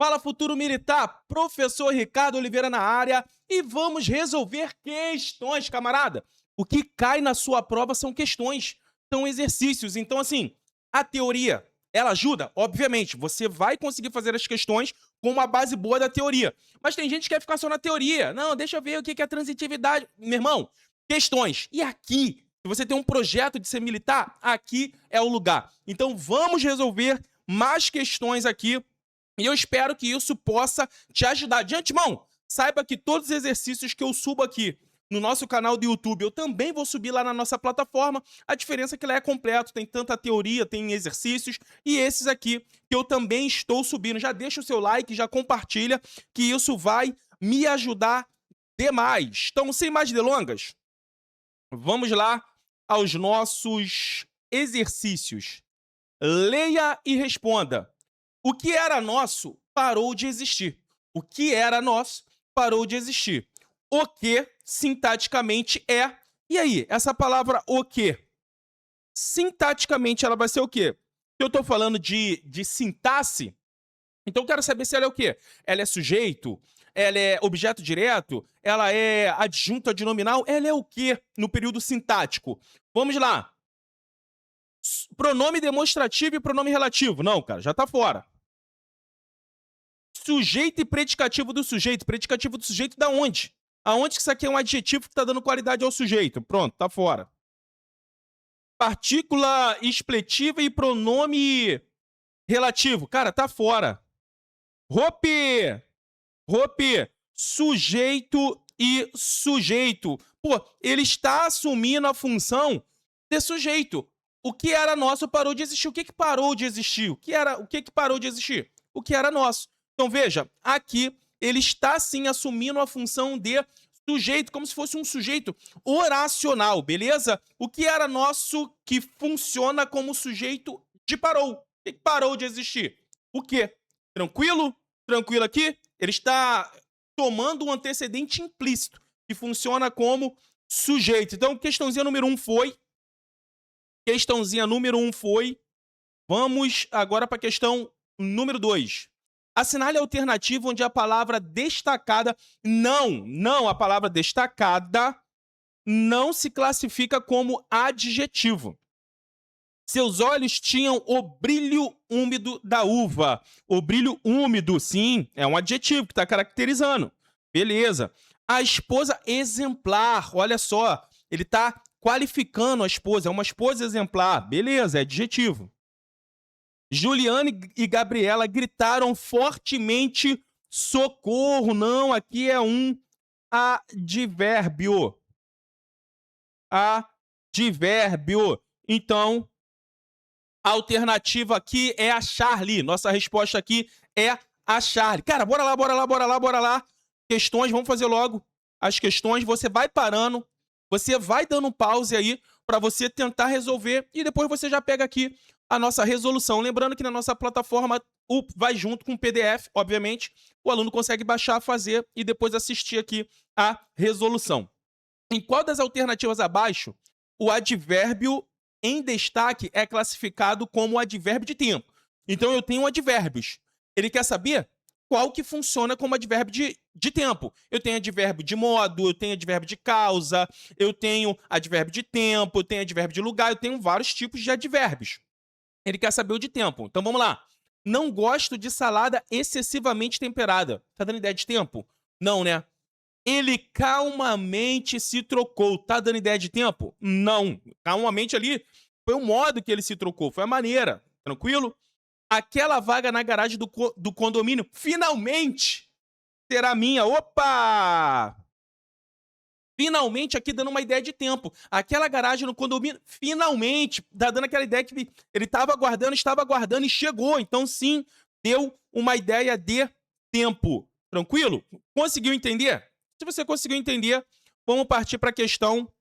Fala, futuro militar, professor Ricardo Oliveira na área e vamos resolver questões, camarada. O que cai na sua prova são questões, são exercícios. Então, assim, a teoria, ela ajuda? Obviamente, você vai conseguir fazer as questões com uma base boa da teoria. Mas tem gente que quer ficar só na teoria. Não, deixa eu ver o que é transitividade. Meu irmão, questões. E aqui, se você tem um projeto de ser militar, aqui é o lugar. Então, vamos resolver mais questões aqui e eu espero que isso possa te ajudar. De antemão, saiba que todos os exercícios que eu subo aqui no nosso canal do YouTube, eu também vou subir lá na nossa plataforma. A diferença é que lá é completo, tem tanta teoria, tem exercícios, e esses aqui que eu também estou subindo. Já deixa o seu like, já compartilha, que isso vai me ajudar demais. Então, sem mais delongas, vamos lá aos nossos exercícios. Leia e responda. O que era nosso parou de existir. O que era nosso parou de existir. O que, sintaticamente, é. E aí, essa palavra o que? Sintaticamente, ela vai ser o quê? Se eu estou falando de sintaxe, então eu quero saber se ela é o quê? Ela é sujeito? Ela é objeto direto? Ela é adjunto adnominal? Ela é o quê no período sintático? Vamos lá. Pronome demonstrativo e pronome relativo. Não, cara, já tá fora. Sujeito e predicativo do sujeito. Predicativo do sujeito da onde? Aonde que isso aqui é um adjetivo que tá dando qualidade ao sujeito? Pronto, tá fora. Partícula expletiva e pronome relativo. Cara, tá fora. Roupe. Sujeito e sujeito. Pô, ele está assumindo a função de sujeito. O que era nosso parou de existir. O que parou de existir? O que parou de existir? O que era nosso. Então, veja, aqui ele está, sim, assumindo a função de sujeito, como se fosse um sujeito oracional, beleza? O que era nosso que funciona como sujeito de parou. O que parou de existir? O quê? Tranquilo? Tranquilo aqui? Ele está tomando um antecedente implícito, que funciona como sujeito. Então, questãozinha número 1 foi. Questãozinha número 1 foi. Vamos agora para a questão número 2. Assinale a alternativa onde a palavra destacada a palavra destacada não se classifica como adjetivo. Seus olhos tinham o brilho úmido da uva. O brilho úmido, sim, é um adjetivo que está caracterizando. Beleza. A esposa exemplar, olha só, ele está qualificando a esposa, é uma esposa exemplar. Beleza, é adjetivo. Juliane e Gabriela gritaram fortemente socorro. Não, aqui é um advérbio. Advérbio. Então, a alternativa aqui é a Charlie. Nossa resposta aqui é a Charlie. Cara, bora lá. Questões, vamos fazer logo as questões. Você vai parando, você vai dando pause aí para você tentar resolver e depois você já pega aqui a nossa resolução. Lembrando que na nossa plataforma vai junto com o PDF, obviamente. O aluno consegue baixar, fazer e depois assistir aqui a resolução. Em qual das alternativas abaixo o advérbio em destaque é classificado como advérbio de tempo? Então eu tenho advérbios. Ele quer saber qual que funciona como advérbio de tempo. Eu tenho advérbio de modo, eu tenho advérbio de causa, eu tenho advérbio de tempo, eu tenho advérbio de lugar, eu tenho vários tipos de advérbios. Ele quer saber o de tempo. Então vamos lá. Não gosto de salada excessivamente temperada. Tá dando ideia de tempo? Não, né? Ele calmamente se trocou. Tá dando ideia de tempo? Não. Calmamente ali foi o modo que ele se trocou, foi a maneira. Tranquilo? Aquela vaga na garagem do condomínio finalmente será minha. Opa! Finalmente aqui dando uma ideia de tempo. Aquela garagem no condomínio, finalmente, tá dando aquela ideia que ele estava aguardando e chegou. Então, sim, deu uma ideia de tempo. Tranquilo? Conseguiu entender? Se você conseguiu entender, vamos partir para a questão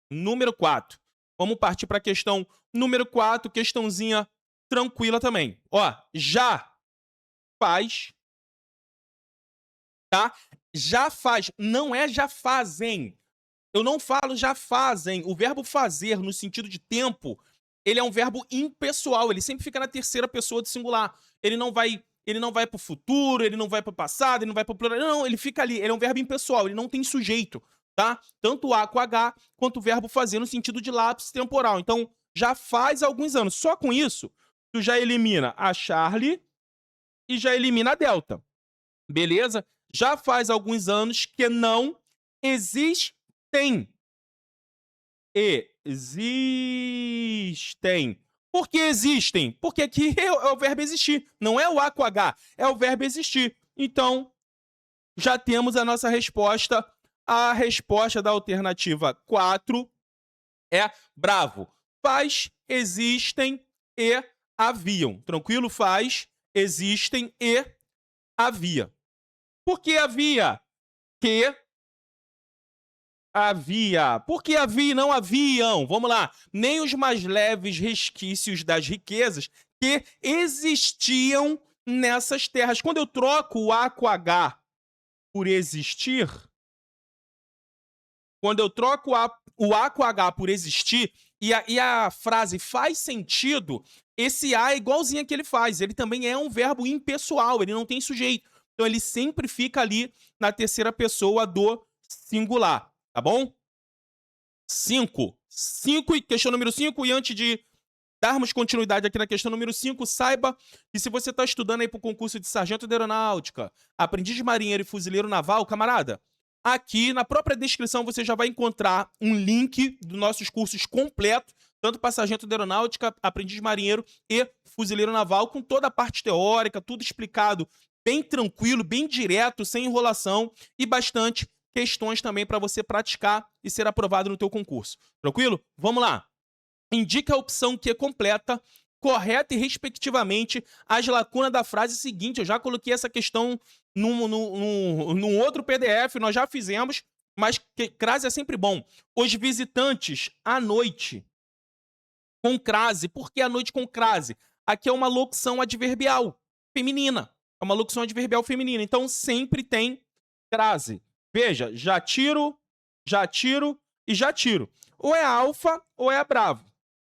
número 4. Vamos partir para a questão número 4, questãozinha tranquila também. Ó, já faz, tá? Já faz, não é já fazem. Eu não falo já fazem. O verbo fazer, no sentido de tempo, ele é um verbo impessoal. Ele sempre fica na terceira pessoa do singular. Ele não vai ele não vai pro futuro, ele não vai pro passado, ele não vai pro plural. Não, ele fica ali. Ele é um verbo impessoal, ele não tem sujeito, tá? Tanto o A com H, quanto o verbo fazer no sentido de lapso temporal. Então, já faz alguns anos. Só com isso, tu já elimina a Charlie e já elimina a Delta. Beleza? Já faz alguns anos que não existem. Existem. Por que existem? Porque aqui é o verbo existir. Não é o A com H, é o verbo existir. Então, já temos a nossa resposta. A resposta da alternativa 4 é bravo. Faz, existem e haviam. Tranquilo? Faz, existem e havia. Por que havia? Que havia. Por que havia e não haviam? Vamos lá. Nem os mais leves resquícios das riquezas que existiam nessas terras. Quando eu troco o A com H por existir, quando eu troco o A com H por existir, e a frase faz sentido, esse A é igualzinho a que ele faz. Ele também é um verbo impessoal, ele não tem sujeito. Então ele sempre fica ali na terceira pessoa do singular, tá bom? 5. Questão número 5, e antes de darmos continuidade aqui na questão número 5, saiba que se você está estudando aí para o concurso de sargento de aeronáutica, aprendiz de marinheiro e fuzileiro naval, camarada, aqui na própria descrição você já vai encontrar um link dos nossos cursos completos, tanto para sargento de aeronáutica, aprendiz de marinheiro e fuzileiro naval, com toda a parte teórica, tudo explicado bem tranquilo, bem direto, sem enrolação e bastante questões também para você praticar e ser aprovado no teu concurso. Tranquilo? Vamos lá. Indica a opção que completa, correta e respectivamente as lacunas da frase seguinte. Eu já coloquei essa questão num outro PDF, nós já fizemos, mas crase é sempre bom. Os visitantes à noite com crase. Por que à noite com crase? Aqui é uma locução adverbial feminina. É uma locução adverbial feminina. Então sempre tem crase. Veja, já tiro e já tiro. Ou é alfa ou é bravo.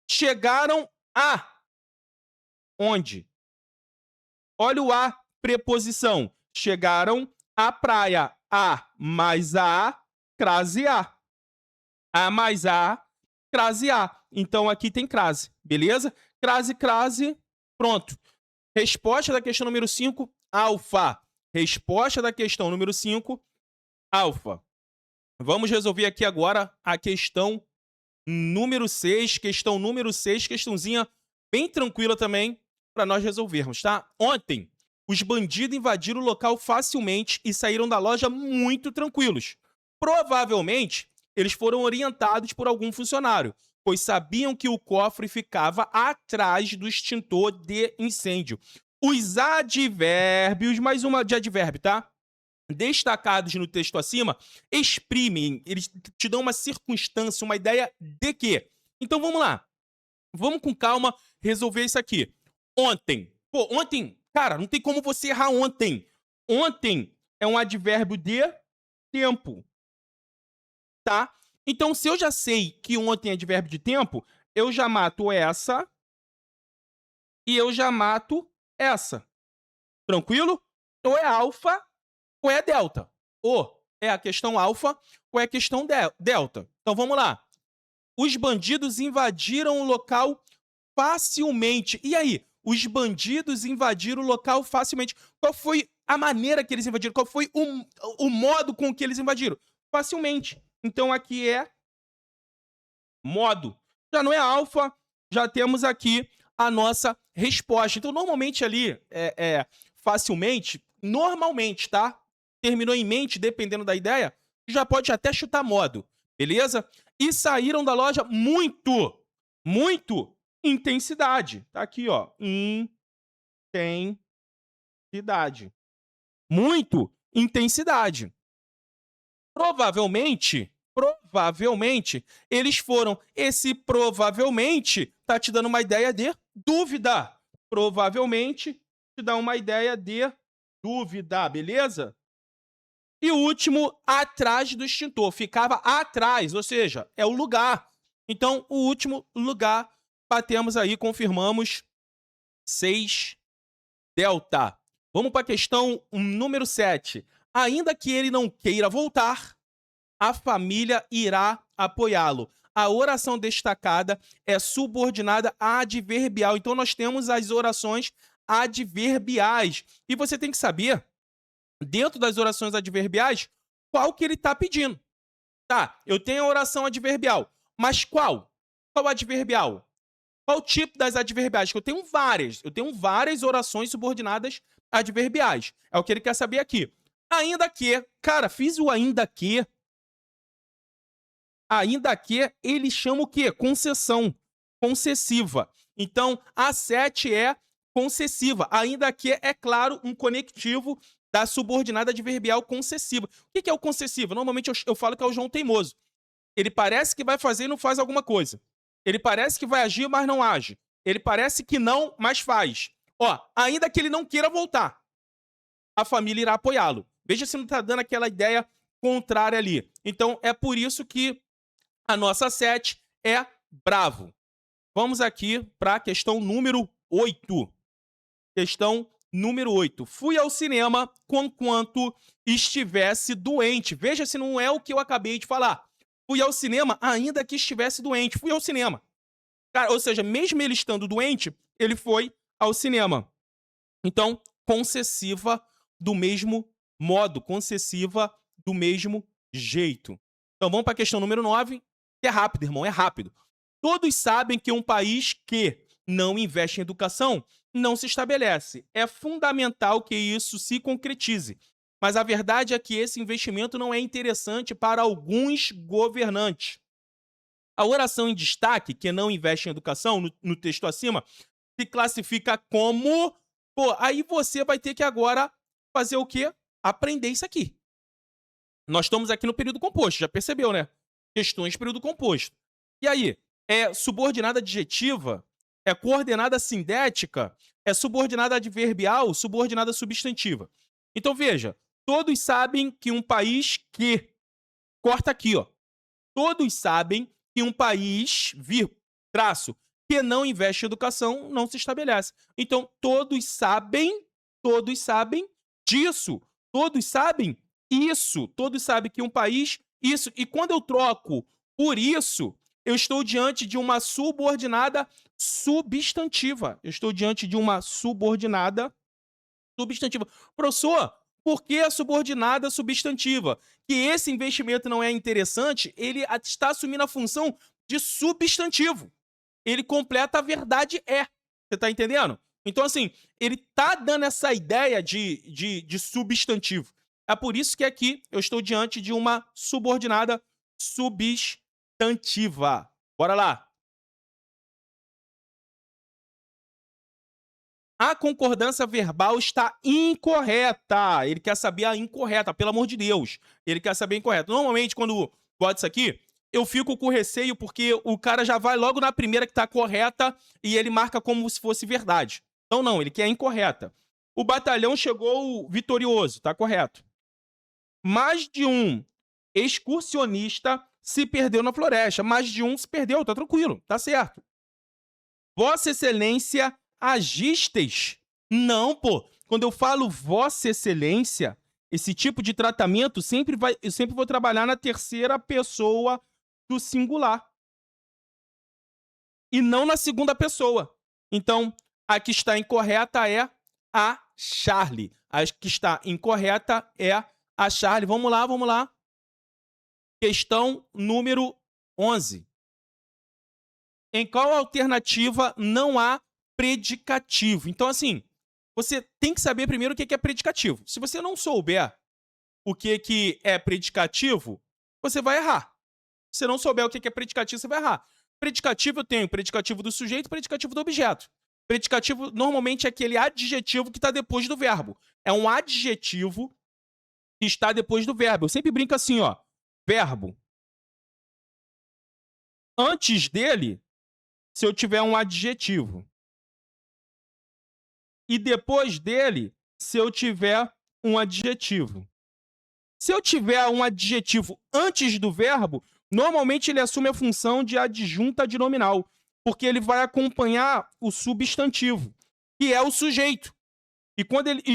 Chegaram a onde? Olha o a, preposição. Chegaram à praia. A mais a, crase a. A mais a, crase a. Então aqui tem crase, beleza? Crase, pronto. Resposta da questão número 5, alfa. Resposta da questão número 5, alfa. Vamos resolver aqui agora a questão número 6. Questão número 6, questãozinha bem tranquila também para nós resolvermos, tá? Ontem, os bandidos invadiram o local facilmente e saíram da loja muito tranquilos. Provavelmente, eles foram orientados por algum funcionário, pois sabiam que o cofre ficava atrás do extintor de incêndio. Os advérbios, mais uma de advérbio, tá? Destacados no texto acima, exprimem, eles te dão uma circunstância, uma ideia de quê? Então vamos lá. Vamos com calma resolver isso aqui. Ontem. Pô, ontem, cara, não tem como você errar ontem. Ontem é um advérbio de tempo. Tá? Então, se eu já sei que ontem é advérbio de tempo, eu já mato essa e eu já mato essa. Tranquilo? Ou é alfa ou é delta. Ou é a questão alfa ou é a questão delta. Então, vamos lá. Os bandidos invadiram o local facilmente. E aí? Os bandidos invadiram o local facilmente. Qual foi a maneira que eles invadiram? Qual foi o modo com que eles invadiram? Facilmente. Então, aqui é modo. Já não é alfa, já temos aqui a nossa resposta. Então, normalmente ali, facilmente, normalmente, tá? Terminou em mente, dependendo da ideia, já pode até chutar modo, beleza? E saíram da loja muito intensidade. Tá aqui, ó, intensidade. Muito intensidade. Provavelmente, eles foram. Esse provavelmente tá te dando uma ideia de dúvida. Provavelmente te dá uma ideia de dúvida, beleza? E o último, atrás do extintor. Ficava atrás, ou seja, é o lugar. Então, o último lugar, batemos aí, confirmamos 6 delta. Vamos para a questão número 7. Ainda que ele não queira voltar, a família irá apoiá-lo. A oração destacada é subordinada à adverbial. Então, nós temos as orações adverbiais. E você tem que saber, dentro das orações adverbiais, qual que ele está pedindo. Tá, eu tenho a oração adverbial, mas qual? Qual adverbial? Qual tipo das adverbiais? Que eu tenho várias. Eu tenho várias orações subordinadas adverbiais. É o que ele quer saber aqui. Ainda que, cara, fiz o ainda que. Ainda que ele chama o quê? Concessão. Concessiva. Então, a 7 é concessiva. Ainda que é, claro, um conectivo da subordinada adverbial concessiva. O que é o concessivo? Normalmente eu falo que é o João teimoso. Ele parece que vai fazer e não faz alguma coisa. Ele parece que vai agir, mas não age. Ele parece que não, mas faz. Ó, ainda que ele não queira voltar, a família irá apoiá-lo. Veja se não está dando aquela ideia contrária ali. Então, é por isso que a nossa 7 é bravo. Vamos aqui para a questão número 8. Questão número 8. Fui ao cinema conquanto estivesse doente. Veja se não é o que eu acabei de falar. Fui ao cinema ainda que estivesse doente. Fui ao cinema. Cara, ou seja, mesmo ele estando doente, ele foi ao cinema. Então, concessiva do mesmo modo. Concessiva do mesmo jeito. Então, vamos para a questão número 9. Que é rápido, irmão, é rápido. Todos sabem que um país que não investe em educação não se estabelece. É fundamental que isso se concretize. Mas a verdade é que esse investimento não é interessante para alguns governantes. A oração em destaque, que não investe em educação, no texto acima, se classifica como... Pô, aí você vai ter que agora fazer o quê? Aprender isso aqui. Nós estamos aqui no período composto, já percebeu, né? Questões período composto. E aí? É subordinada adjetiva? É coordenada sindética? É subordinada adverbial? Subordinada substantiva? Então, veja. Todos sabem que um país que... Corta aqui, ó. Todos sabem que um país, traço, que não investe em educação não se estabelece. Então, todos sabem disso. Todos sabem isso. Todos sabem que um país, isso. E quando eu troco por isso, eu estou diante de uma subordinada substantiva. Eu estou diante de uma subordinada substantiva. Professor, por que a subordinada substantiva? Que esse investimento não é interessante, ele está assumindo a função de substantivo. Ele completa a verdade é. Você está entendendo? Então, assim, ele está dando essa ideia de substantivo. É por isso que aqui eu estou diante de uma subordinada substantiva. Bora lá. A concordância verbal está incorreta. Ele quer saber a incorreta, pelo amor de Deus. Ele quer saber a incorreta. Normalmente, quando bota isso aqui, eu fico com receio porque o cara já vai logo na primeira que está correta e ele marca como se fosse verdade. Então, não, ele quer a incorreta. O batalhão chegou vitorioso, tá correto. Mais de um excursionista se perdeu na floresta. Mais de um se perdeu, tá tranquilo, tá certo. Vossa Excelência agistes? Não, pô. Quando eu falo Vossa Excelência, esse tipo de tratamento eu sempre vou trabalhar na terceira pessoa do singular. E não na segunda pessoa. Então, a que está incorreta é a Charlie. A que está incorreta é a Charlie. Vamos lá, vamos lá. Questão número 11. Em qual alternativa não há predicativo? Então, assim, você tem que saber primeiro o que é predicativo. Se você não souber o que é predicativo, você vai errar. Se você não souber o que é predicativo, você vai errar. Predicativo eu tenho predicativo do sujeito e predicativo do objeto. Predicativo normalmente é aquele adjetivo que está depois do verbo. É um adjetivo que está depois do verbo. Eu sempre brinco assim, ó. Verbo. Antes dele, se eu tiver um adjetivo. E depois dele, se eu tiver um adjetivo. Se eu tiver um adjetivo antes do verbo, normalmente ele assume a função de adjunta adnominal, porque ele vai acompanhar o substantivo, que é o sujeito. E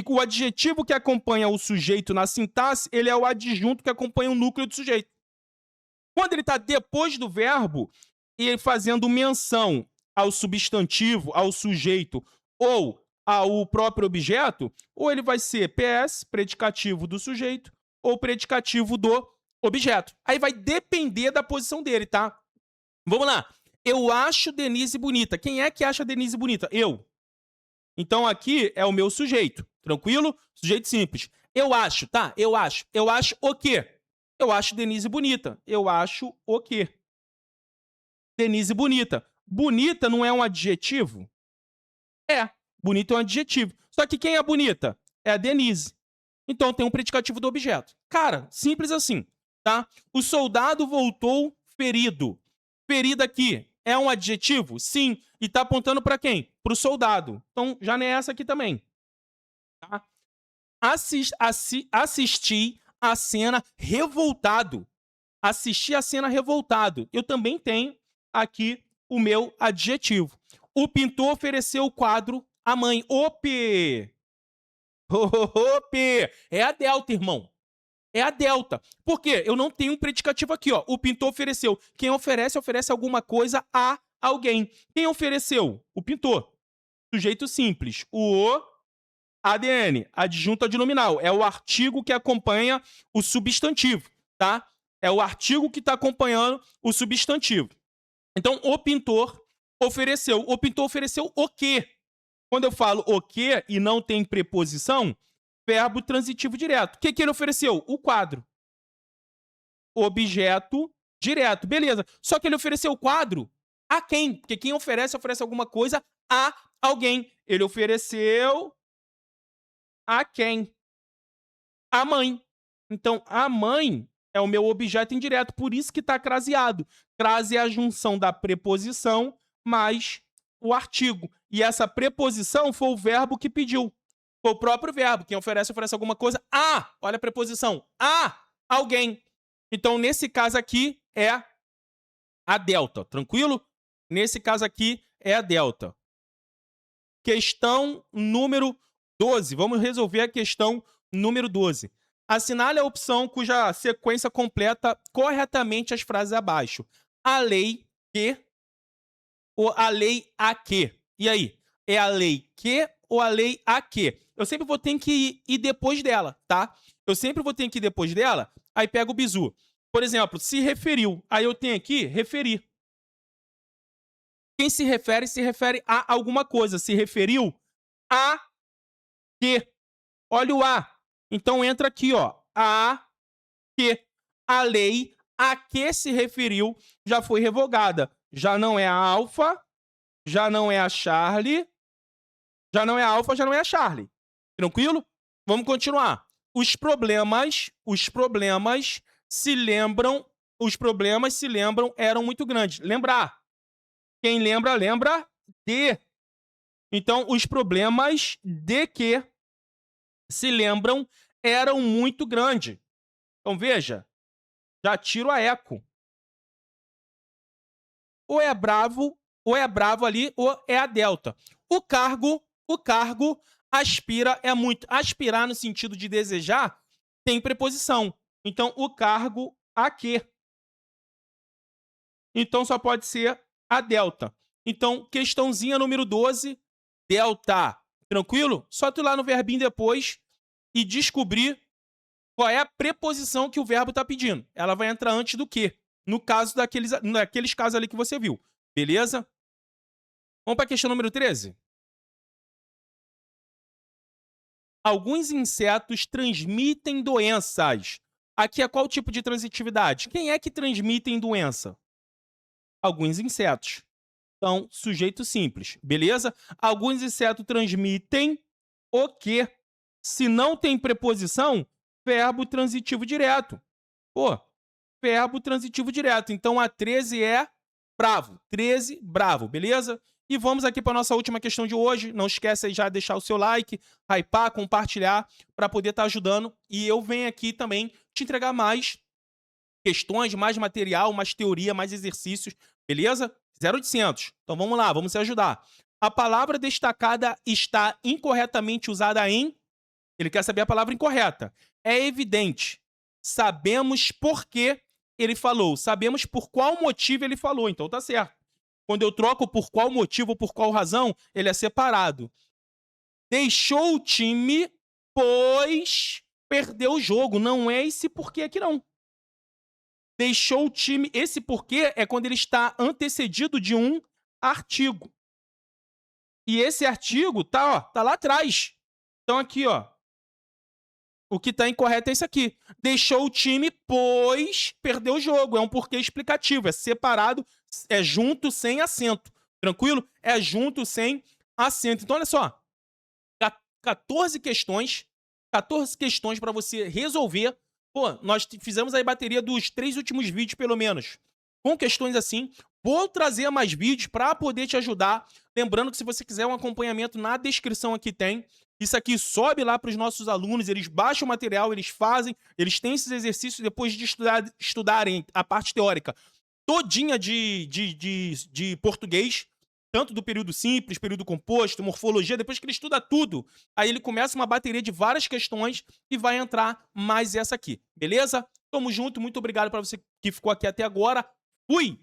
o adjetivo que acompanha o sujeito na sintaxe, ele é o adjunto que acompanha o núcleo do sujeito. Quando ele está depois do verbo e fazendo menção ao substantivo, ao sujeito ou ao próprio objeto, ou ele vai ser PS, predicativo do sujeito, ou predicativo do objeto. Aí vai depender da posição dele, tá? Vamos lá. Eu acho Denise bonita. Quem é que acha Denise bonita? Eu. Então aqui é o meu sujeito. Tranquilo? Sujeito simples. Eu acho, tá? Eu acho. Eu acho o quê? Eu acho Denise bonita. Eu acho o quê? Denise bonita. Bonita não é um adjetivo? É. Bonita é um adjetivo. Só que quem é bonita? É a Denise. Então tem um predicativo do objeto. Cara, simples assim, tá? O soldado voltou ferido. Ferido aqui é um adjetivo? Sim. E tá apontando para quem? Para o soldado. Então já nem é essa aqui também. Tá? Assisti a cena revoltado. Assisti a cena revoltado. Eu também tenho aqui o meu adjetivo. O pintor ofereceu o quadro à mãe. Ope! Ope! É a delta, irmão. É a delta. Por quê? Eu não tenho um predicativo aqui, ó. O pintor ofereceu. Quem oferece, oferece alguma coisa a alguém. Quem ofereceu? O pintor. Sujeito simples. O ADN, adjunto adnominal. É o artigo que acompanha o substantivo, tá? É o artigo que está acompanhando o substantivo. Então, o pintor ofereceu. O pintor ofereceu o quê? Quando eu falo o quê e não tem preposição, verbo transitivo direto. O que ele ofereceu? O quadro. Objeto direto. Beleza. Só que ele ofereceu o quadro a quem? Porque quem oferece, oferece alguma coisa a alguém. Ele ofereceu a quem? A mãe. Então, a mãe é o meu objeto indireto, por isso que está craseado. Crase é a junção da preposição mais o artigo. E essa preposição foi o verbo que pediu. Foi o próprio verbo. Quem oferece, oferece alguma coisa a, olha a preposição, a alguém. Então, nesse caso aqui, é a delta, tranquilo? Nesse caso aqui, é a delta. Questão número 12. Vamos resolver a questão número 12. Assinale a opção cuja sequência completa corretamente as frases abaixo. A lei que ou a lei a que? E aí? É a lei que ou a lei a que? Eu sempre vou ter que ir depois dela, tá? Eu sempre vou ter que ir depois dela, aí pego o bizu. Por exemplo, se referiu. Aí eu tenho aqui referir. Quem se refere a alguma coisa. Se referiu a que. Olha o a. Então entra aqui, ó. A que. A lei a que se referiu já foi revogada. Já não é a Alfa, já não é a Charlie, já não é a Alfa, já não é a Charlie. Tranquilo? Vamos continuar. Os problemas se lembram eram muito grandes. Lembrar. Quem lembra, lembra de. Então, os problemas de que se lembram eram muito grandes. Então, veja, já tiro a eco. Ou é bravo ali, ou é a delta. O cargo aspira é muito. Aspirar no sentido de desejar tem preposição. Então, o cargo a quê? Então, só pode ser a delta. Então, questãozinha número 12, delta. Tranquilo? Só tu ir lá no verbinho depois e descobrir qual é a preposição que o verbo está pedindo. Ela vai entrar antes do que? No caso daqueles casos ali que você viu. Beleza? Vamos para a questão número 13. Alguns insetos transmitem doenças. Aqui é qual tipo de transitividade? Quem é que transmitem doença? Alguns insetos. Então, sujeito simples. Beleza? Alguns insetos transmitem o quê? Se não tem preposição, verbo transitivo direto. Pô, verbo transitivo direto. Então, a 13 é bravo. 13, bravo. Beleza? E vamos aqui para a nossa última questão de hoje. Não esquece aí já de deixar o seu like, hypar, compartilhar, para poder estar ajudando. E eu venho aqui também te entregar mais questões, mais material, mais teoria, mais exercícios. Beleza? 0800. Então, vamos lá, vamos se ajudar. A palavra destacada está incorretamente usada em... Ele quer saber a palavra incorreta. É evidente. Sabemos por que ele falou. Sabemos por qual motivo ele falou. Então tá certo. Quando eu troco por qual motivo ou por qual razão, ele é separado. Deixou o time, pois perdeu o jogo. Não é esse porquê aqui, não. Deixou o time... Esse porquê é quando ele está antecedido de um artigo. E esse artigo tá lá atrás. Então aqui, ó. O que tá incorreto é isso aqui. Deixou o time, pois perdeu o jogo. É um porquê explicativo. É separado, é junto, sem acento. Tranquilo? É junto, sem acento. Então, olha só. 14 questões. 14 questões para você resolver. Pô, nós fizemos aí bateria dos 3 últimos vídeos, pelo menos. Com questões assim. Vou trazer mais vídeos para poder te ajudar. Lembrando que se você quiser um acompanhamento, na descrição aqui tem. Isso aqui sobe lá para os nossos alunos, eles baixam o material, eles fazem, eles têm esses exercícios depois de estudarem a parte teórica todinha de português, tanto do período simples, período composto, morfologia, depois que ele estuda tudo, aí ele começa uma bateria de várias questões e vai entrar mais essa aqui, beleza? Tamo junto, muito obrigado para você que ficou aqui até agora. Fui!